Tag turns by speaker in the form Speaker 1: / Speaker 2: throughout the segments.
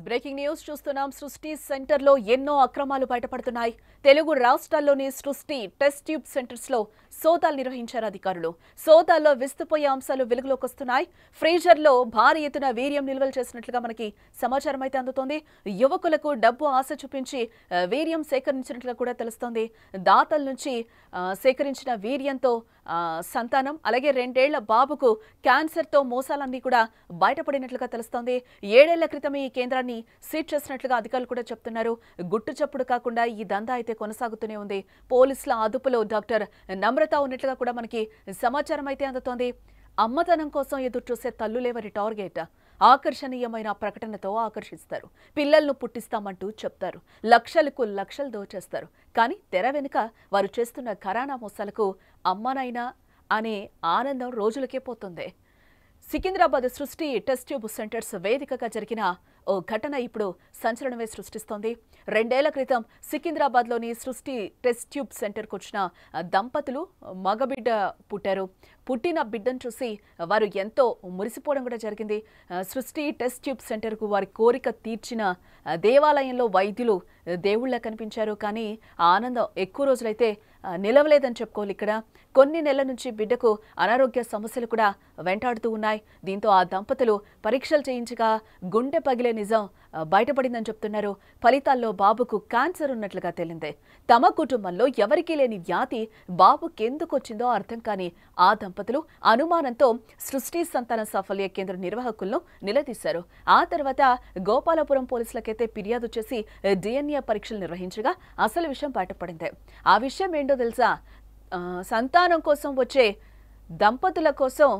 Speaker 1: Breaking news చూస్తున్నాం. సృష్టి centre లో ఎన్నో అక్రమాలు బయటపడుతున్నాయి. తెలుగు రాష్ట్రాల్లోని సృష్టి టెస్ట్ ట్యూబ్ సెంటర్స్ లో సోదాలు నిర్వహించారు అధికారులు. సోదాల్లో విస్తుపోయే అంశాలు వెలుగులోకి వస్తున్నాయి. ఫ్రీజర్ లో భారీ ఎత్తున వీర్యం నిల్వలు చేసినట్లుగా మనకి సమాచారం అయితే అందుతోంది. యువకులకు డబ్బు ఆశ చూపించి వీర్యం సేకరించినట్లుగా కూడా తెలుస్తోంది. దాతల నుంచి సేకరించిన వీర్యంతో సంతానం అలాగే 2 ఏళ్ల బాబుకు క్యాన్సర్ తో మోసాలన్నీ కూడా బయటపడినట్లుగా తెలుస్తోంది. 7 ఏళ్ల క్రితమే ఈ కేంద్రాన్ని సీజ్ చేసినట్లుగా అధికారులు కూడా చెప్తున్నారు. గుట్టు చప్పుడు కాకుండా ఈ దందా అయితే కొనసాగుతూనే ఉంది. పోలీసుల అదుపులో డాక్టర్ నమ్రత ఉన్నట్లుగా కూడా మనకి సమాచారం అయితే అందుతోంది. అమ్మతనం కోసం ఎదురు చూసే తల్లులేవరి టార్గెట్. ఆకర్షణీయమైన ప్రకటనతో ఆకర్షిస్తారు. పిల్లలను పుట్టిస్తామంటూ చెప్తారు. లక్షలకు లక్షలు దోచేస్తారు. కానీ తెర వెనుక వారు చేస్తున్న ఘరానా మోసాలకు అమ్మనైనా అనే ఆనందం రోజులకే పోతుంది. సికింద్రాబాద్ సృష్టి టెస్ట్ ట్యూబ్ సెంటర్స్ వేదికగా జరిగిన ఓ ఘటన ఇప్పుడు సంచలనమే సృష్టిస్తోంది. 2 ఏళ్ల క్రితం సికింద్రాబాద్లోని సృష్టి టెస్ట్ ట్యూబ్ సెంటర్కు వచ్చిన దంపతులు మగబిడ్డ పుట్టారు. పుట్టిన బిడ్డను చూసి వారు ఎంతో మురిసిపోవడం కూడా జరిగింది. సృష్టి టెస్ట్ ట్యూబ్ సెంటర్కు వారి కోరిక తీర్చిన దేవాలయంలో వైద్యులు దేవుళ్ళ కనిపించారు. కానీ ఆ ఆనందం ఎక్కువ రోజులైతే నిలవలేదని చెప్పుకోవాలి. ఇక్కడ కొన్ని నెలల నుంచి బిడ్డకు అనారోగ్య సమస్యలు కూడా వెంటాడుతూ ఉన్నాయి. దీంతో ఆ దంపతులు పరీక్షలు చేయించగా గుండె పగిలే నిజం బయటపడిందని చెప్తున్నారు. ఫలితాల్లో బాబుకు క్యాన్సర్ ఉన్నట్లుగా తేలింది. తమ కుటుంబంలో ఎవరికీ లేని వ్యాధి బాబుకెందుకు వచ్చిందో అర్థం కాని ఆ దంపతులు అనుమానంతో సృష్టి సంతాన సాఫల్య కేంద్ర నిర్వాహకులను నిలదీశారు. ఆ తర్వాత గోపాలపురం పోలీసులకైతే ఫిర్యాదు చేసి DNA పరీక్షలు నిర్వహించగా అసలు విషయం బయటపడింది. ఆ విషయం ఏంటో తెలుసా? సంతానం కోసం వచ్చే దంపతుల కోసం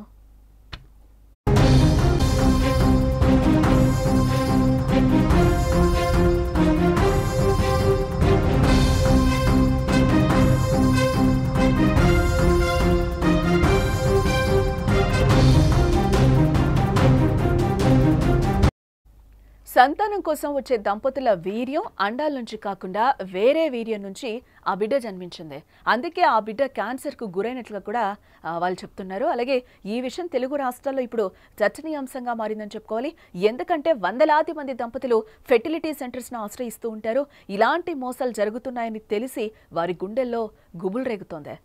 Speaker 1: సంతానం కోసం వచ్చే దంపతుల వీర్యం అండాల నుంచి కాకుండా వేరే వీర్యం నుంచి ఆ బిడ్డ జన్మించింది. అందుకే ఆ బిడ్డ క్యాన్సర్కు గురైనట్లుగా కూడా వాళ్ళు చెప్తున్నారు. అలాగే ఈ విషయం తెలుగు రాష్ట్రాల్లో ఇప్పుడు చర్చనీయాంశంగా మారిందని చెప్పుకోవాలి. ఎందుకంటే వందలాది మంది దంపతులు ఫెర్టిలిటీ సెంటర్స్ను ఆశ్రయిస్తూ ఉంటారు. ఇలాంటి మోసాలు జరుగుతున్నాయని తెలిసి వారి గుండెల్లో గుబులు రేగుతోంది.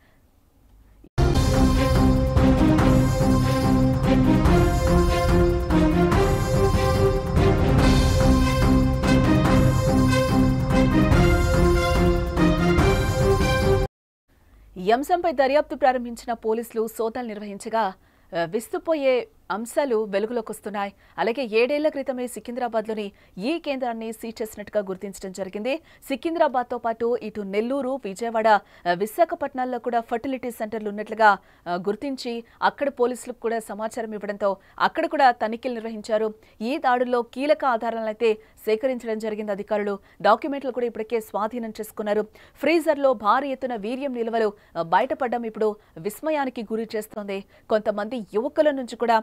Speaker 1: ఈ అంశంపై దర్యాప్తు ప్రారంభించిన పోలీసులు సోదాలు నిర్వహించగా విస్తుపోయే అంశాలు వెలుగులోకి వస్తున్నాయి. అలాగే 7 ఏళ్ల క్రితమే సికింద్రాబాద్లోని ఈ కేంద్రాన్ని సీజ్ చేసినట్టుగా గుర్తించడం జరిగింది. సికింద్రాబాద్తో పాటు ఇటు నెల్లూరు, విజయవాడ, విశాఖపట్నాల్లో కూడా ఫర్టిలిటీ సెంటర్లు ఉన్నట్లుగా గుర్తించి అక్కడ పోలీసులకు కూడా సమాచారం ఇవ్వడంతో అక్కడ కూడా తనిఖీలు నిర్వహించారు. ఈ దాడుల్లో కీలక ఆధారాలను అయితే సేకరించడం జరిగింది. అధికారులు డాక్యుమెంట్లు కూడా ఇప్పటికే స్వాధీనం చేసుకున్నారు. ఫ్రీజర్లో భారీ ఎత్తున వీర్యం నిల్వలు బయటపడడం ఇప్పుడు విస్మయానికి గురి చేస్తోంది. కొంతమంది యువకుల నుంచి కూడా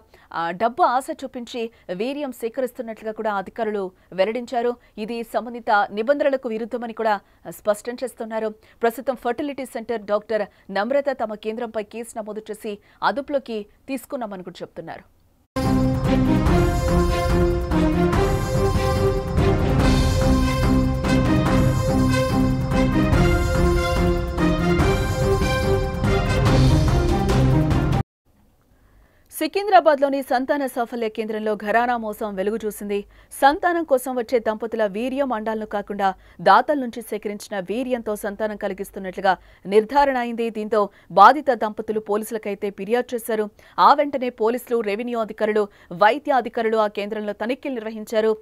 Speaker 1: డబ్బు ఆశ చూపించి వీర్యం సేకరిస్తున్నట్లుగా కూడా అధికారులు వెల్లడించారు. ఇది సంబంధిత నిబంధనలకు విరుద్ధమని కూడా స్పష్టం చేస్తున్నారు. ప్రస్తుతం ఫర్టిలిటీ సెంటర్ డాక్టర్ నమ్రత తమ కేంద్రంపై కేసు నమోదు చేసి అదుపులోకి తీసుకున్నామని కూడా చెప్తున్నారు. సికింద్రాబాద్లోని సంతాన సాఫల్య కేంద్రంలో ఘరానా మోసం వెలుగు చూసింది. సంతానం కోసం వచ్చే దంపతుల వీర్యం అండాలను కాకుండా దాతల నుంచి సేకరించిన వీర్యంతో సంతానం కలిగిస్తున్నట్లుగా నిర్ధారణ అయింది. దీంతో బాధిత దంపతులు పోలీసులకైతే ఫిర్యాదు చేశారు. ఆ వెంటనే పోలీసులు, రెవెన్యూ అధికారులు, వైద్య అధికారులు ఆ కేంద్రంలో తనిఖీలు నిర్వహించారు.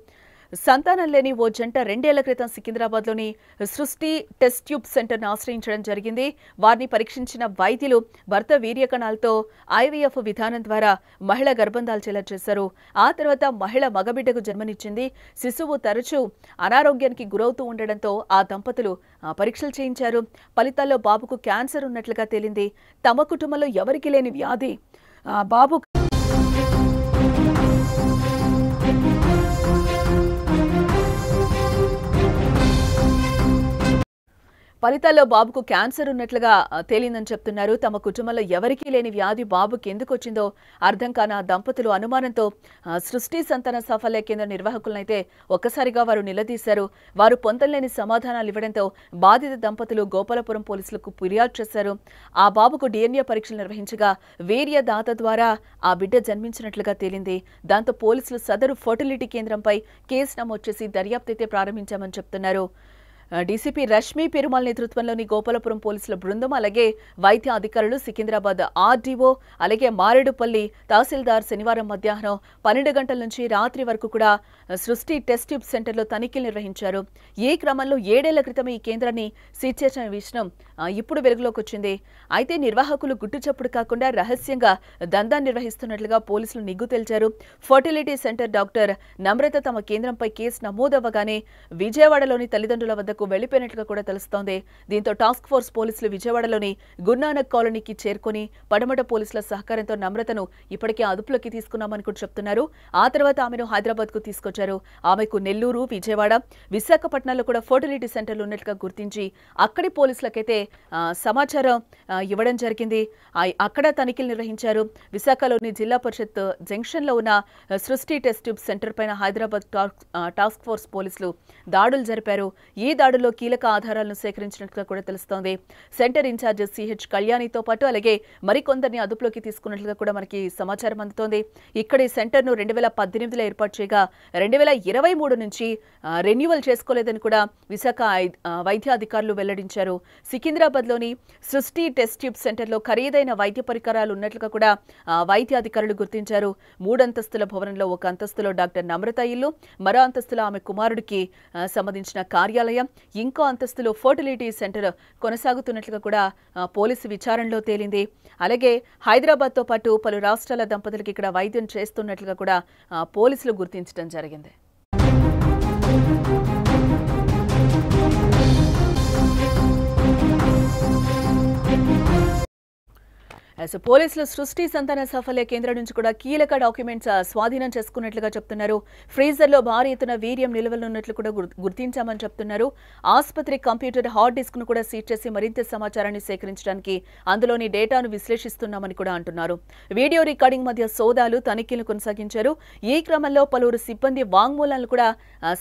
Speaker 1: సంతానం లేని ఓ జంట 2 ఏళ్ల క్రితం సికింద్రాబాద్లోని సృష్టి టెస్ట్ ట్యూబ్ సెంటర్ను ఆశ్రయించడం జరిగింది. వారిని పరీక్షించిన వైద్యులు భర్త వీర్యకణాలతో IVF విధానం ద్వారా మహిళ గర్భం దాల్చేలా చేశారు. ఆ తర్వాత మహిళ మగబిడ్డకు జన్మనిచ్చింది. శిశువు తరచూ అనారోగ్యానికి గురవుతూ ఉండడంతో ఆ దంపతులు పరీక్షలు చేయించారు. ఫలితాల్లో బాబుకు క్యాన్సర్ ఉన్నట్లుగా తేలింది. తమ కుటుంబంలో ఎవరికీ లేని వ్యాధి బాబు ఫలితాల్లో బాబుకు క్యాన్సర్ ఉన్నట్లుగా తేలిందని చెప్తున్నారు. తమ కుటుంబంలో ఎవరికీ లేని వ్యాధి బాబుకి ఎందుకు వచ్చిందో అర్థం కాని ఆ దంపతులు అనుమానంతో సృష్టి సంతాన సాఫల్య కేంద్ర నిర్వాహకులనైతే ఒక్కసారిగా వారు నిలదీశారు. వారు పొందలేని సమాధానాలు ఇవ్వడంతో బాధిత దంపతులు గోపాలపురం పోలీసులకు ఫిర్యాదు చేశారు. ఆ బాబుకు DNA పరీక్షలు నిర్వహించగా వీర్య దాత ద్వారా ఆ బిడ్డ జన్మించినట్లుగా తేలింది. దాంతో పోలీసులు సదరు ఫర్టిలిటీ కేంద్రంపై కేసు నమోదు చేసి దర్యాప్తు అయితే ప్రారంభించామని చెప్తున్నారు. డీసీపీ రష్మి పెరుమాల్ నేతృత్వంలోని గోపాలపురం పోలీసుల బృందం అలాగే వైద్య అధికారులు సికింద్రాబాద్ RDO అలాగే మారేడుపల్లి తహసీల్దార్ శనివారం మధ్యాహ్నం 12 గంటల నుంచి రాత్రి వరకు కూడా సృష్టి టెస్ట్ ట్యూబ్ సెంటర్లో తనిఖీలు నిర్వహించారు. ఈ క్రమంలో 7 ఏళ్ల క్రితం ఈ కేంద్రాన్ని సీజ్ చేసిన విషయం ఇప్పుడు వెలుగులోకి వచ్చింది. అయితే నిర్వాహకులు గుట్టుచప్పుడు కాకుండా రహస్యంగా దందా నిర్వహిస్తున్నట్లుగా పోలీసులు నిగ్గు తేల్చారు. ఫర్టిలిటీ సెంటర్ డాక్టర్ నమ్రత తమ కేంద్రంపై కేసు నమోదవ్వగానే విజయవాడలోని తల్లిదండ్రుల వద్దకు వెళ్లిపోయినట్లుగా కూడా తెలుస్తోంది. దీంతో టాస్క్ ఫోర్స్ పోలీసులు విజయవాడలోని గురునానక్ కాలనీకి చేరుకుని పడమట పోలీసుల సహకారంతో నమ్రతను ఇప్పటికే అదుపులోకి తీసుకున్నామని కూడా చెప్తున్నారు. ఆ తర్వాత ఆమెను హైదరాబాద్ కు తీసుకొచ్చారు. ఆమెకు నెల్లూరు, విజయవాడ, విశాఖపట్నంలో కూడా ఫర్టిలిటీ సెంటర్లు ఉన్నట్లుగా గుర్తించి అక్కడి పోలీసులకైతే సమాచారం ఇవ్వడం జరిగింది. అక్కడ తనిఖీలు నిర్వహించారు. విశాఖలోని జిల్లా పరిషత్ జంక్షన్ లో ఉన్న సృష్టి టెస్ట్ ట్యూబ్ సెంటర్ పైన హైదరాబాద్ టాస్క్ ఫోర్స్ పోలీసులు దాడులు జరిపారు. ఈ దాడుల్లో కీలక ఆధారాలను సేకరించినట్లుగా కూడా తెలుస్తోంది. సెంటర్ ఇన్ఛార్జ్ CH కళ్యాణితో పాటు అలాగే మరికొందరిని అదుపులోకి తీసుకున్నట్లుగా కూడా మనకి సమాచారం అందుతోంది. ఇక్కడ ఈ సెంటర్ను 2018లో ఏర్పాటు చేయగా 2023 నుంచి రెన్యువల్ చేసుకోలేదని కూడా విశాఖ వైద్య అధికారులు వెల్లడించారు. సికింద్రాబాద్లోని సృష్టి టెస్ట్ ట్యూబ్ సెంటర్లో ఖరీదైన వైద్య పరికరాలు ఉన్నట్లుగా కూడా వైద్య అధికారులు గుర్తించారు. 3 అంతస్తుల భవనంలో ఒక అంతస్తులో డాక్టర్ నమ్రత ఇల్లు, మరో అంతస్తులో ఆమె కుమారుడికి సంబంధించిన కార్యాలయం, ఇంకో అంతస్తులో ఫర్టిలిటీ సెంటర్ కొనసాగుతున్నట్లుగా కూడా పోలీసు విచారణలో తేలింది. అలాగే హైదరాబాద్తో పాటు పలు రాష్ట్రాల దంపతులకి ఇక్కడ వైద్యం చేస్తున్నట్లుగా కూడా పోలీసులు గుర్తించడం జరిగింది. పోలీసులు సృష్టి సంతాన సాఫల్య కేంద్రం నుంచి కూడా కీలక డాక్యుమెంట్స్ స్వాధీనం చేసుకున్నట్లుగా చెప్తున్నారు. ఫ్రీజర్లో భారీ ఎత్తున వీర్యం నిల్వలున్నట్లు కూడా గుర్తించామని చెప్తున్నారు. ఆసుపత్రి కంప్యూటర్ హార్డ్ డిస్క్ ను కూడా సీజ్ చేసి మరింత సమాచారాన్ని సేకరించడానికి అందులోని డేటాను విశ్లేషిస్తున్నామని కూడా అంటున్నారు. వీడియో రికార్డింగ్ మధ్య సోదాలు, తనిఖీలు కొనసాగించారు. ఈ క్రమంలో పలువురు సిబ్బంది వాంగ్మూలాలను కూడా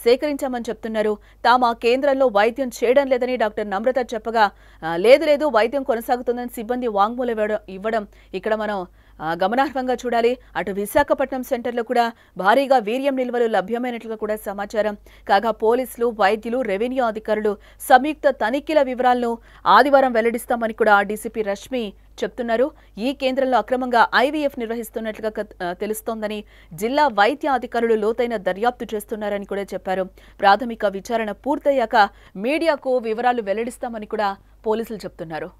Speaker 1: సేకరించామని చెప్తున్నారు. తాము ఆ కేంద్రంలో వైద్యం చేయడం లేదని డాక్టర్ నమ్రత చెప్పగా లేదు వైద్యం కొనసాగుతుందని సిబ్బంది వాంగ్మూలం ఇవ్వడం ఇక్కడ మనం గమనార్హంగా చూడాలి. అటు విశాఖపట్నం సెంటర్లో కూడా భారీగా వీర్యం నిల్వలు లభ్యమైనట్లుగా కూడా సమాచారం. కాగా పోలీసులు, వైద్యులు, రెవెన్యూ అధికారులు సంయుక్త తనిఖీల వివరాలను ఆదివారం వెల్లడిస్తామని కూడా డీసీపీ రష్మి చెప్తున్నారు. ఈ కేంద్రంలో అక్రమంగా IVF నిర్వహిస్తున్నట్లుగా తెలుస్తోందని, జిల్లా వైద్య అధికారులు లోతైన దర్యాప్తు చేస్తున్నారని కూడా చెప్పారు. ప్రాథమిక విచారణ పూర్తయ్యాక మీడియాకు వివరాలు వెల్లడిస్తామని కూడా పోలీసులు చెప్తున్నారు.